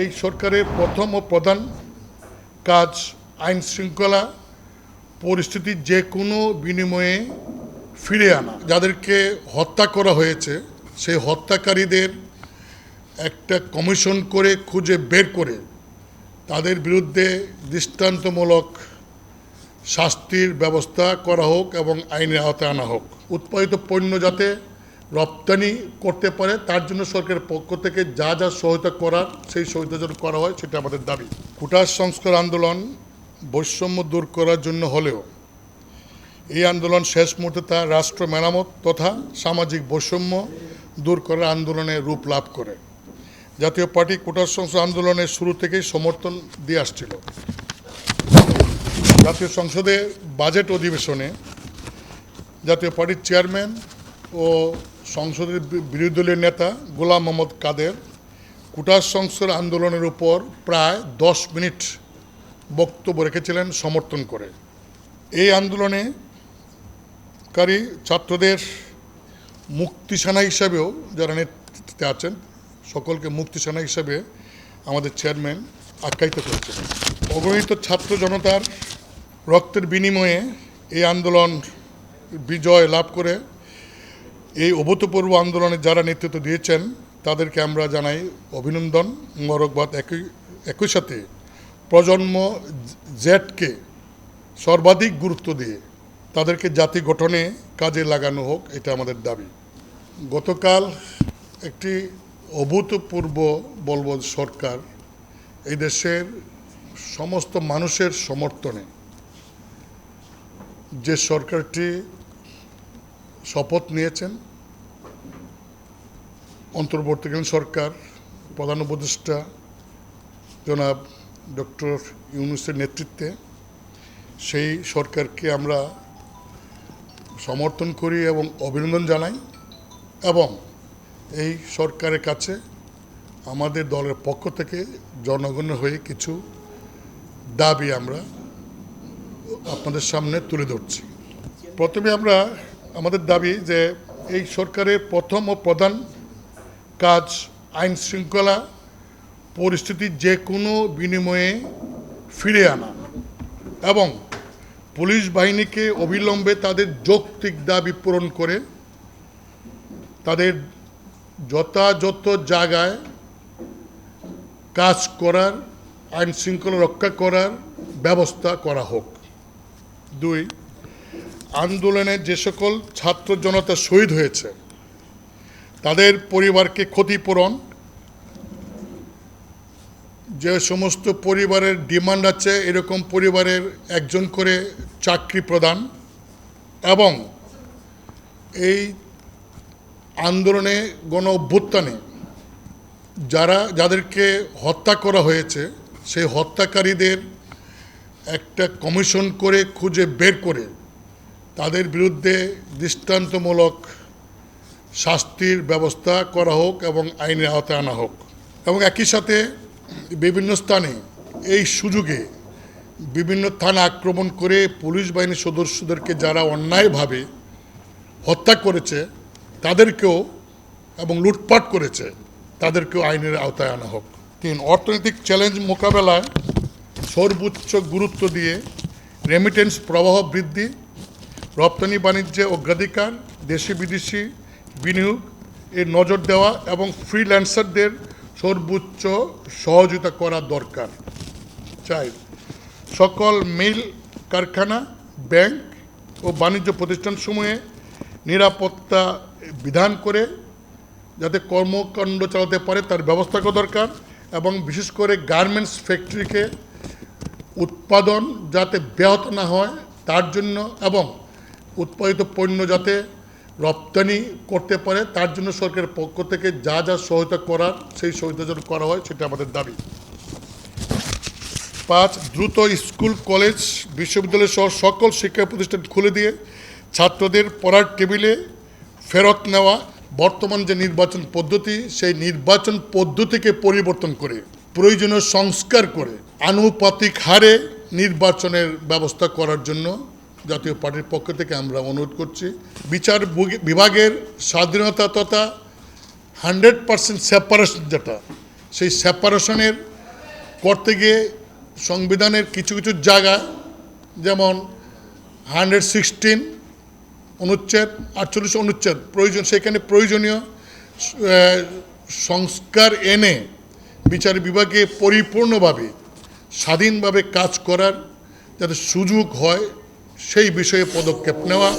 এই সরকারের প্রথম ও প্রধান কাজ আইন শৃঙ্খলা পরিস্থিতি যে কোনো বিনিময়ে ফিরে আনা। যাদেরকে হত্যা করা হয়েছে সেই হত্যাকারীদের একটা কমিশন করে খুঁজে বের করে তাদের বিরুদ্ধে দৃষ্টান্তমূলক শাস্তির ব্যবস্থা করা হোক এবং আইনের আওতায় আনা হোক। উৎপাদিত পণ্য যাতে রপ্তানি করতে পারে তার জন্য সরকারের পক্ষ থেকে যা যা সহায়তা করার সেই সহায়তা যেন করা হয় সেটা আমাদের দাবি। কোটা সংস্কার আন্দোলন বৈষম্য দূর করার জন্য হলেও এই আন্দোলন শেষ মুহূর্তে তা রাষ্ট্র মেরামত তথা সামাজিক বৈষম্য দূর করার আন্দোলনে রূপ লাভ করে। জাতীয় পার্টি কোটা সংস্কার আন্দোলনের শুরু থেকেই সমর্থন দিয়ে আসছিল। জাতীয় সংসদে বাজেট অধিবেশনে জাতীয় পার্টির চেয়ারম্যান ও সংসদের বিরোধী দলীয় নেতা গোলাম মোহাম্মদ কাদের কোটা সংস্কার আন্দোলনের উপর প্রায় 10 মিনিট বক্তব্য রেখেছিলেন সমর্থন করে। এই আন্দোলনকারী ছাত্রদের মুক্তি সেনা হিসাবেও যারা নেতৃত্বে আছেন সকলকে মুক্তি সেনা হিসাবে আমাদের চেয়ারম্যান আখ্যায়িত করেছিলেন। অগণিত ছাত্র জনতার রক্তের বিনিময়ে এই আন্দোলন বিজয় লাভ করে এই অভূতপূর্ব আন্দোলনে যারা নেতৃত্ব দিয়েছেন তাদেরকে আমরা জানাই অভিনন্দন, মোবারকবাদ। একই সাথে প্রজন্ম জেডকে সর্বাধিক গুরুত্ব দিয়ে তাদেরকে জাতি গঠনে কাজে লাগানো হোক, এটা আমাদের দাবি। গতকাল একটি অভূতপূর্ব বলব সরকার এই দেশের সমস্ত মানুষের সমর্থনে যে সরকারটি শপথ নিয়েছেন, অন্তর্বর্তীকালীন সরকার প্রধান উপদেষ্টা জনাব ডক্টর ইউনূসের নেতৃত্বে, সেই সরকারকে আমরা সমর্থন করি এবং অভিনন্দন জানাই এবং এই সরকারের কাছে আমাদের দলের পক্ষ থেকে জনগণের হয়ে কিছু দাবি আমরা আপনাদের সামনে তুলে ধরছি। প্রথমে আমাদের দাবি যে এই সরকারের প্রথম ও প্রধান কাজ আইন শৃঙ্খলা পরিস্থিতি যে কোনো বিনিময়ে ফিরে আনা এবং পুলিশ বাহিনীকে অবিলম্বে তাদের যৌক্তিক দাবি পূরণ করে তাদের যথাযথ জায়গায় কাজ করার, আইন শৃঙ্খলা রক্ষা করার ব্যবস্থা করা হোক। 2, আন্দোলনে যে সকল ছাত্র জনতা শহীদ হয়েছে তাদের পরিবারকে ক্ষতিপূরণ, যে সমস্ত পরিবারের ডিমান্ড আছে এরকম পরিবারের একজন করে চাকরি প্রদান এবং এই আন্দোলনে গণ অভ্যুত্থানে যাদেরকে হত্যা করা হয়েছে সেই হত্যাকারীদের একটা কমিশন করে খুঁজে বের করে তাদের বিরুদ্ধে দৃষ্টান্তমূলক শাস্তির ব্যবস্থা করা হোক এবং আইনের আওতায় আনা হোক। এবং একই সাথে বিভিন্ন স্থানে এই সুযোগে বিভিন্ন থানা আক্রমণ করে পুলিশ বাহিনীর সদস্যদেরকে যারা অন্যায়ভাবে হত্যা করেছে তাদেরকেও এবং লুটপাট করেছে তাদেরকেও আইনের আওতায় আনা হোক। 3, অর্থনৈতিক চ্যালেঞ্জ মোকাবেলায় সর্বোচ্চ গুরুত্ব দিয়ে রেমিটেন্স প্রবাহ বৃদ্ধি, রপ্তানি বাণিজ্যে অগ্রাধিকার, দেশি বিদেশি বিনিয়োগ এর নজর দেওয়া এবং ফ্রিল্যান্সারদের সর্বোচ্চ সহযোগিতা করা দরকার। 4, সকল মিল কারখানা, ব্যাংক ও বাণিজ্য প্রতিষ্ঠানসমূহে নিরাপত্তা বিধান করে যাতে কর্মকাণ্ড চালাতে পারে তার ব্যবস্থা করা দরকার এবং বিশেষ করে গার্মেন্টস ফ্যাক্টরিকে উৎপাদন যাতে ব্যাহত না হয় তার জন্য এবং উৎপাদিত পণ্য যাতে রপ্তানি করতে পারে তার জন্য সরকারের পক্ষ থেকে যা যা সহায়তা করার সেই সহায়তা যেন করা হয় সেটা আমাদের দাবি। 5, দ্রুত স্কুল, কলেজ, বিশ্ববিদ্যালয় সহ সকল শিক্ষা প্রতিষ্ঠান খুলে দিয়ে ছাত্রদের পড়ার টেবিলে ফেরত নেওয়া, বর্তমান যে নির্বাচন পদ্ধতি সেই নির্বাচন পদ্ধতিকে পরিবর্তন করে প্রয়োজনীয় সংস্কার করে আনুপাতিক হারে নির্বাচনের ব্যবস্থা করার জন্য জাতীয় পার্টির পক্ষ থেকে আমরা অনুরোধ করছি। বিচার বিভাগের স্বাধীনতা তথা 100% সেপারেশন যেটা সেই সেপারেশনের করতে গিয়ে সংবিধানের কিছু কিছু জায়গা যেমন 116 অনুচ্ছেদ 48 অনুচ্ছেদ প্রয়োজন, সেখানে প্রয়োজনীয় সংস্কার এনে বিচার বিভাগে পরিপূর্ণভাবে স্বাধীনভাবে কাজ করার যাতে সুযোগ হয় সেই বিষয়ে পদক্ষেপ নেওয়া।